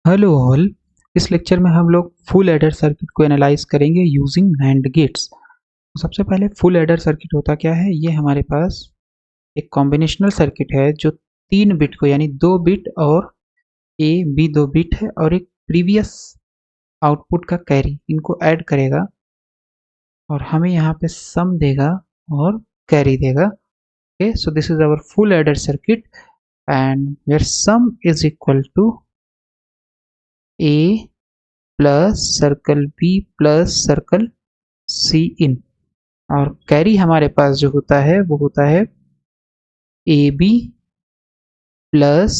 Hello all. इस lecture में हम लोग फुल एडर सर्किट को एनालाइज करेंगे यूजिंग नैंड गेट्स। सबसे पहले फुल एडर सर्किट होता क्या है। ये हमारे पास एक कॉम्बिनेशनल सर्किट है जो 3 बिट को यानी 2 बिट और ए बी 2 बिट है और एक प्रीवियस आउटपुट का कैरी इनको ऐड करेगा और हमें यहाँ पे सम देगा और कैरी देगा। Okay, so this is our full adder circuit and where sum is equal to A plus circle B plus circle C in और कैरी हमारे पास जो होता है वो होता है A B plus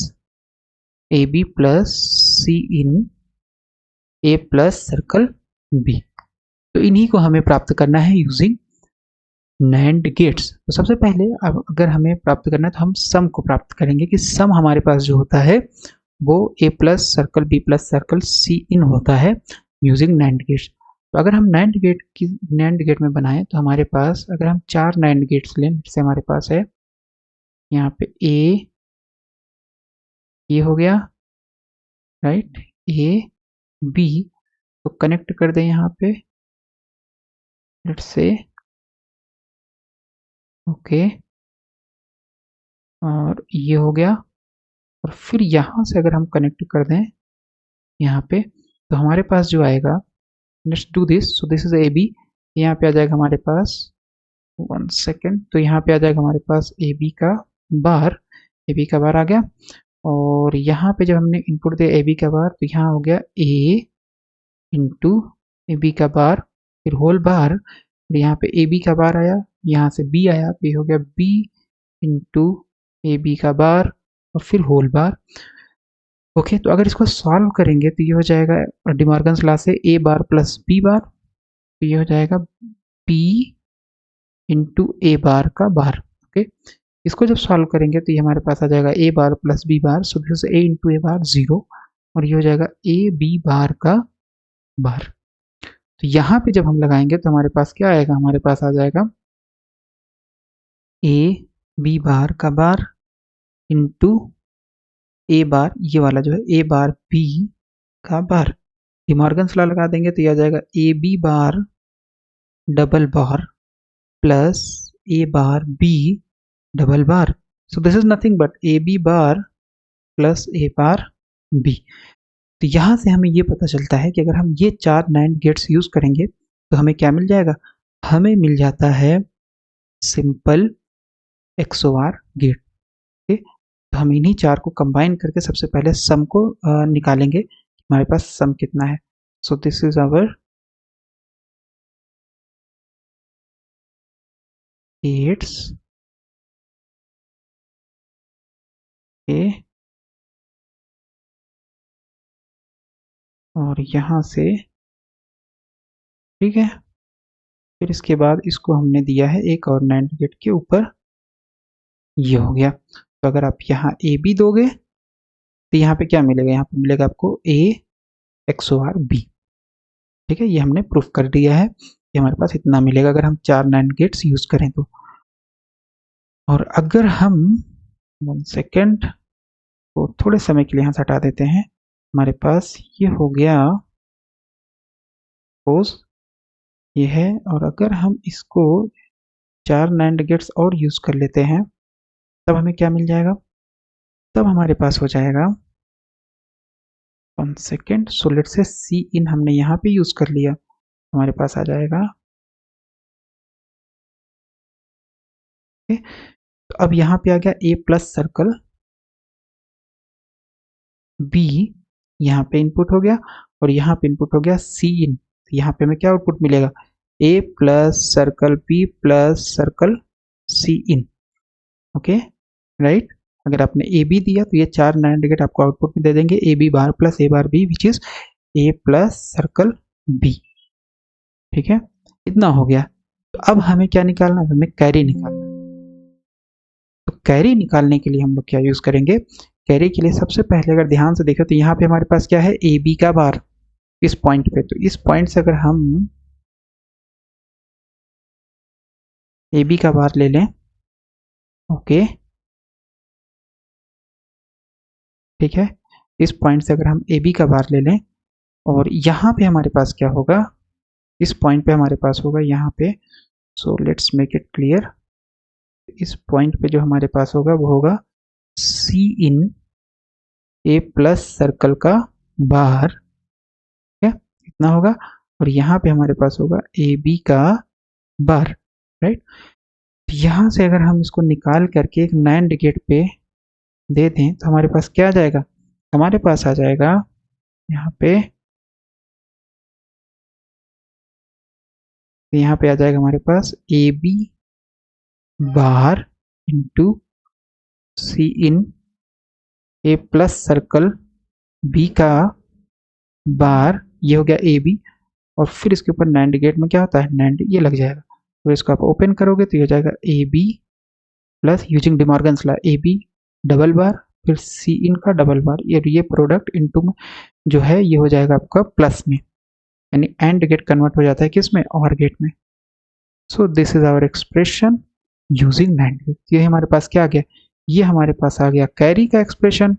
C in A plus circle B. तो इन्हीं को हमें प्राप्त करना है यूजिंग नैंड गेट्स। तो सबसे पहले अब अगर हमें प्राप्त करना है तो हम सम को प्राप्त करेंगे कि सम हमारे पास जो होता है वो A plus circle B plus circle C in होता है यूजिंग नैंड गेट्स। तो अगर हम नैंड गेट में बनाएं तो हमारे पास अगर हम 4 नैंड गेट्स लें, जैसे हमारे पास है यहाँ पे ये हो गया, राइट, ए बी, तो कनेक्ट कर दें यहाँ पे, लेट्स से ओके, और ये हो गया। और फिर यहाँ से अगर हम कनेक्ट कर दें यहाँ पे तो हमारे पास जो आएगा, let's do this, so this is A B, यहाँ पे आ जाएगा हमारे पास 1 सेकेंड, तो यहाँ पे आ जाएगा हमारे पास ए बी का बार आ गया। और यहाँ पे जब हमने इनपुट दिया ए बी का बार तो यहाँ हो गया ए इंटू ए बी का बार, फिर होल बार, और यहाँ पे ए बी का बार आया, यहाँ से बी आया तो ये हो गया बी इंटू ए बी का बार और फिर होल बार। ओके, तो अगर इसको सॉल्व करेंगे तो ये हो जाएगा डिमॉर्गन्स लॉ से ए बार प्लस बी बार, तो ये हो जाएगा बी इंटू ए बार का बार। ओके, इसको जब सॉल्व करेंगे तो ये हमारे पास आ जाएगा A bar plus B bar, so this is A into A bar 0, और ये हो जाएगा ए बी बार का बार। तो यहाँ पे जब हम लगाएंगे तो हमारे पास क्या आएगा, हमारे पास आ जाएगा ए बी बार का बार इंटू ए बार, ये वाला जो है ए बार बी का बार, डिमॉर्गन्स लॉ लगा देंगे तो ये आ जाएगा A B bar double bar plus A bar B double bar, so this is nothing but A B bar plus A bar B. तो यहाँ से हमें ये पता चलता है कि अगर हम ये 4 नैंड गेट्स यूज करेंगे तो हमें क्या मिल जाएगा, हमें मिल जाता है सिंपल एक्सओआर गेट। ठीक, तो हम इन्हीं 4 को कंबाइन करके सबसे पहले सम को निकालेंगे, हमारे पास सम कितना है। So this is our gates A, और यहाँ से ठीक है, फिर इसके बाद इसको हमने दिया है एक और नैंड गेट के ऊपर, ये हो गया। तो अगर आप यहाँ ए बी दोगे तो यहाँ पे क्या मिलेगा, यहाँ पे मिलेगा आपको ए एक्सओआर बी। ठीक है, ये हमने प्रूफ कर दिया है कि हमारे पास इतना मिलेगा अगर हम 4 नैंड गेट्स यूज करें तो। और अगर हम 1 सेकेंड को थोड़े समय के लिए यहाँ से हटा देते हैं, हमारे पास ये हो गया सपोज ये है, और अगर हम इसको 4 नैंड गेट्स और यूज कर लेते हैं तब हमें क्या मिल जाएगा, तब हमारे पास हो जाएगा 1 सेकेंड, सो लेट से सी इन हमने यहाँ पे यूज कर लिया, हमारे पास आ जाएगा। तो अब यहाँ पे आ गया ए प्लस सर्कल बी, यहाँ पे इनपुट हो गया और यहाँ पे इनपुट हो गया सी इन, तो यहाँ पे हमें क्या आउटपुट मिलेगा, A plus circle B plus circle C in. Okay, right, अगर आपने ए बी दिया तो ये 4 नैंड गेट आपको आउटपुट में दे देंगे A B bar plus A bar B which is A plus circle B. ठीक है, इतना हो गया। तो अब हमें क्या निकालना है, हमें कैरी निकालना है। तो कैरी निकालने के लिए हम लोग क्या यूज करेंगे, कैरी के लिए सबसे पहले अगर ध्यान से देखें तो यहाँ पे हमारे पास क्या है, ए बी का बार इस पॉइंट पे, तो इस पॉइंट से अगर हम ए बी का बार ले लें, ओके ठीक है, इस पॉइंट से अगर हम ए बी का बार ले लें और यहाँ पे हमारे पास क्या होगा, इस पॉइंट पे हमारे पास होगा यहाँ पे, so let's make it clear, इस पॉइंट पे जो हमारे पास होगा वो होगा सी इन ए प्लस सर्कल का बार, ठीक है, इतना होगा। और यहाँ पे हमारे पास होगा ए बी का बार, राइट। यहाँ से अगर हम इसको निकाल करके एक नैंड गेट पे दे दें तो हमारे पास क्या आ जाएगा, हमारे पास आ जाएगा यहाँ पे, आ जाएगा हमारे पास A B bar into C in A plus circle B का बार, ये हो गया ए बी। और फिर इसके ऊपर नैंड गेट में क्या होता है, नैंड ये लग जाएगा, तो इसको आप ओपन करोगे तो ये हो जाएगा A B plus using De Morgan's law A B double bar फिर सी इन का डबल बार, ये प्रोडक्ट इनटू में जो है ये हो जाएगा आपका प्लस में, यानी एंड गेट कन्वर्ट हो जाता है किस में, और गेट में। So this is our expression using NAND gate. ये हमारे पास क्या आ गया, ये हमारे पास आ गया कैरी का एक्सप्रेशन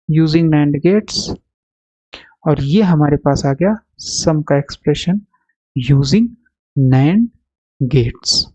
यूजिंग नैंड गेट्स, और ये हमारे पास आ गया सम का एक्सप्रेशन यूजिंग नैंड गेट्स।